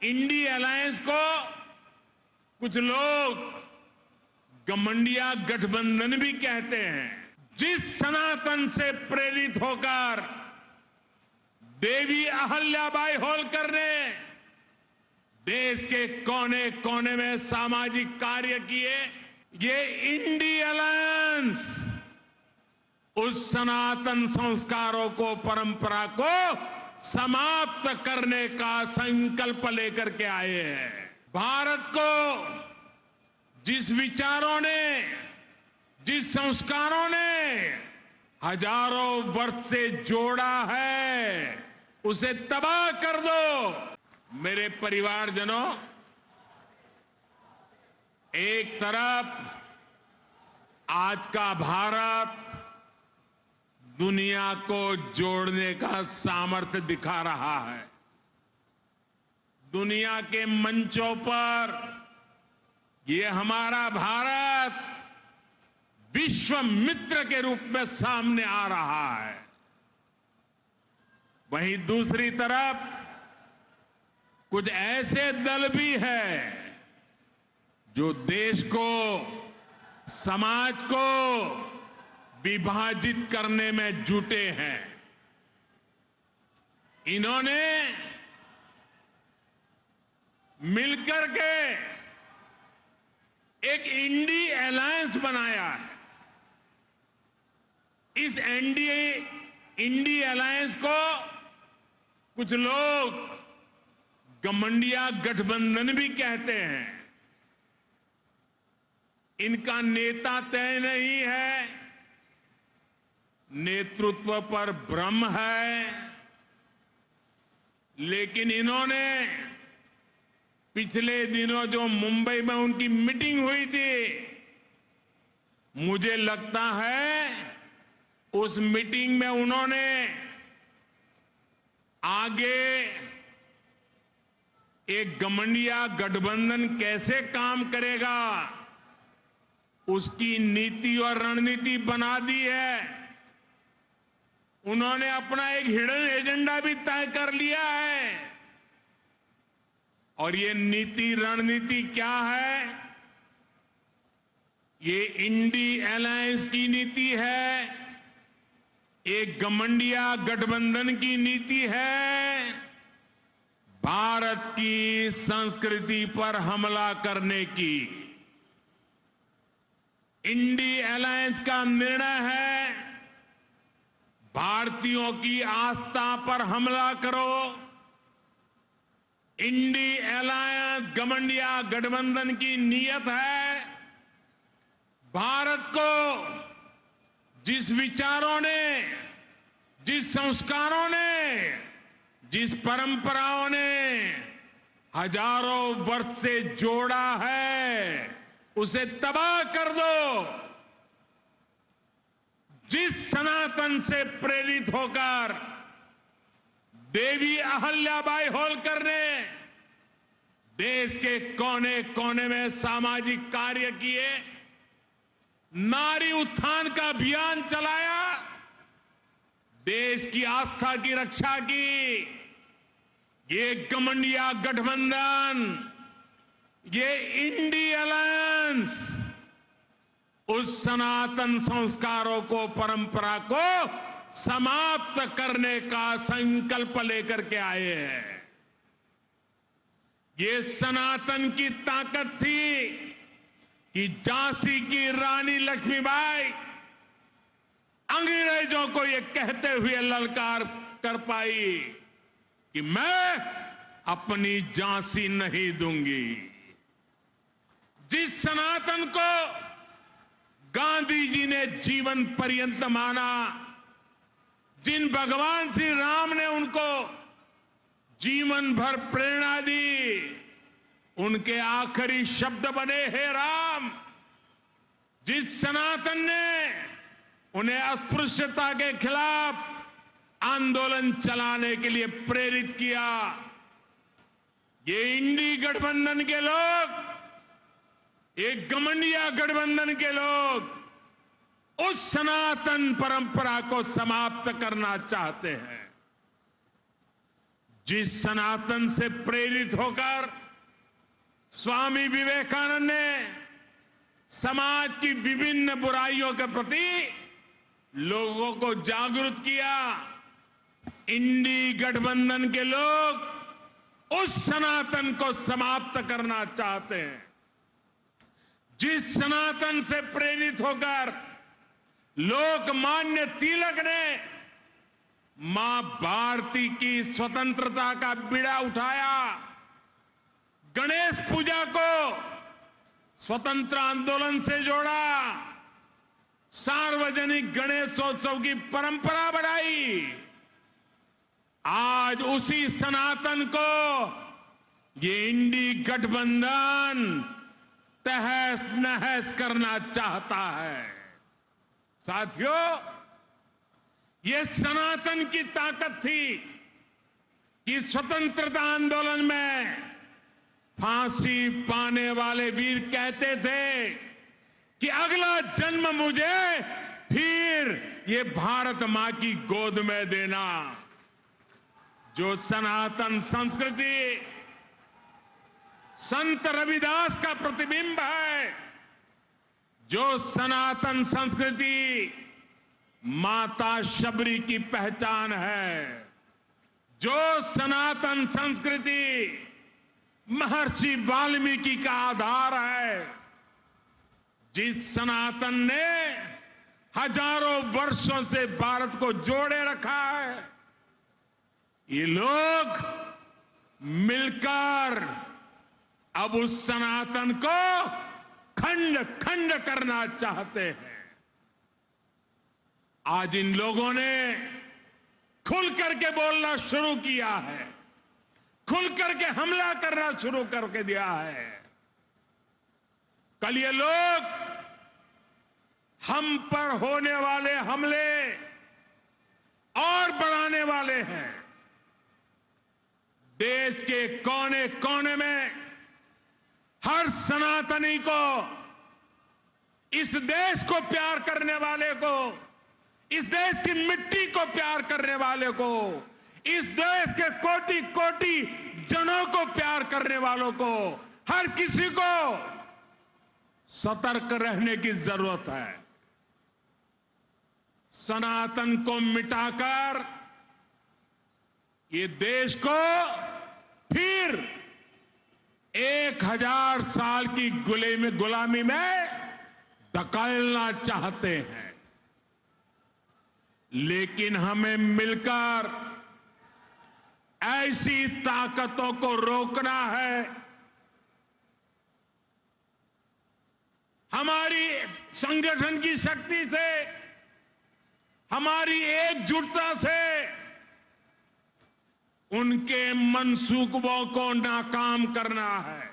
INDI alliance को कुछ लोग गठबंडिया गठबंधन भी कहते हैं। जिस सनातन से प्रेरित होकर देवी अहल्याबाई होलकर ने देश के कोने कोने में सामाजिक कार्य किए, ये इंडी अलायंस उस सनातन संस्कारों को, परंपरा को समाप्त करने का संकल्प लेकर के आए हैं। भारत को जिस विचारों ने, जिस संस्कारों ने हजारों वर्ष से जोड़ा है, उसे तबाह कर दो। मेरे परिवारजनों, एक तरफ आज का भारत दुनिया को जोड़ने का सामर्थ्य दिखा रहा है। दुनिया के मंचों पर ये हमारा भारत विश्व मित्र के रूप में सामने आ रहा है। वहीं दूसरी तरफ कुछ ऐसे दल भी हैं जो देश को, समाज को विभाजित करने में जुटे हैं। इन्होंने मिलकर के एक इंडी अलायंस बनाया है। इस इंडी अलायंस को कुछ लोग गठबंडिया गठबंधन भी कहते हैं। इनका नेता तय नहीं है, नेतृत्व पर भ्रम है, लेकिन इन्होंने पिछले दिनों जो मुंबई में उनकी मीटिंग हुई थी, मुझे लगता है उस मीटिंग में उन्होंने आगे एक गठबंडिया गठबंधन कैसे काम करेगा उसकी नीति और रणनीति बना दी है। उन्होंने अपना एक हिडन एजेंडा भी तय कर लिया है। और ये नीति रणनीति क्या है? ये इंडी अलायंस की नीति है, एक गठबंडिया गठबंधन की नीति है, भारत की संस्कृति पर हमला करने की। इंडी अलायंस का निर्णय है भारतीयों की आस्था पर हमला करो। इंडी अलायंस गठबंडिया गठबंधन की नीयत है भारत को जिस विचारों ने, जिस संस्कारों ने, जिस परंपराओं ने हजारों वर्ष से जोड़ा है, उसे तबाह कर दो। जिस सनातन से प्रेरित होकर देवी अहल्याबाई होलकर ने देश के कोने कोने में सामाजिक कार्य किए, नारी उत्थान का अभियान चलाया, देश की आस्था की रक्षा की, ये गठबंडिया गठबंधन, ये इंडी अलायंस उस सनातन संस्कारों को, परंपरा को समाप्त करने का संकल्प लेकर के आए हैं। ये सनातन की ताकत थी कि झांसी की रानी लक्ष्मीबाई अंग्रेजों को ये कहते हुए ललकार कर पाई कि मैं अपनी झांसी नहीं दूंगी। जिस सनातन को गांधी जी ने जीवन पर्यंत माना, जिन भगवान श्री राम ने उनको जीवन भर प्रेरणा दी, उनके आखिरी शब्द बने हे राम। जिस सनातन ने उन्हें अस्पृश्यता के खिलाफ आंदोलन चलाने के लिए प्रेरित किया, ये इंडी गठबंधन के लोग, एक गठबंडिया गठबंधन के लोग उस सनातन परंपरा को समाप्त करना चाहते हैं। जिस सनातन से प्रेरित होकर स्वामी विवेकानंद ने समाज की विभिन्न बुराइयों के प्रति लोगों को जागरूक किया, इंडी गठबंधन के लोग उस सनातन को समाप्त करना चाहते हैं। जिस सनातन से प्रेरित होकर लोकमान्य तिलक ने मां भारती की स्वतंत्रता का बीड़ा उठाया, गणेश पूजा को स्वतंत्र आंदोलन से जोड़ा, सार्वजनिक गणेशोत्सव की परंपरा बढ़ाई, आज उसी सनातन को ये इंडी गठबंधन तहस नहस करना चाहता है। साथियों, ये सनातन की ताकत थी कि स्वतंत्रता आंदोलन में फांसी पाने वाले वीर कहते थे कि अगला जन्म मुझे फिर ये भारत मां की गोद में देना। जो सनातन संस्कृति संत रविदास का प्रतिबिंब है, जो सनातन संस्कृति माता शबरी की पहचान है, जो सनातन संस्कृति महर्षि वाल्मीकि का आधार है, जिस सनातन ने हजारों वर्षों से भारत को जोड़े रखा है, ये लोग मिलकर अब उस सनातन को खंड खंड करना चाहते हैं। आज इन लोगों ने खुल करके बोलना शुरू किया है, खुल करके हमला करना शुरू करके दिया है। कल ये लोग हम पर होने वाले हमले और बढ़ाने वाले हैं। देश के कोने कोने में हर सनातनी को, इस देश को प्यार करने वाले को, इस देश की मिट्टी को प्यार करने वाले को, इस देश के कोटि कोटि जनों को प्यार करने वालों को, हर किसी को सतर्क रहने की जरूरत है। सनातन को मिटाकर ये देश को फिर 1000 साल की गुलामी में धकेलना चाहते हैं। लेकिन हमें मिलकर ऐसी ताकतों को रोकना है। हमारी संगठन की शक्ति से, हमारी एकजुटता से उनके मंसूबों को नाकाम करना है।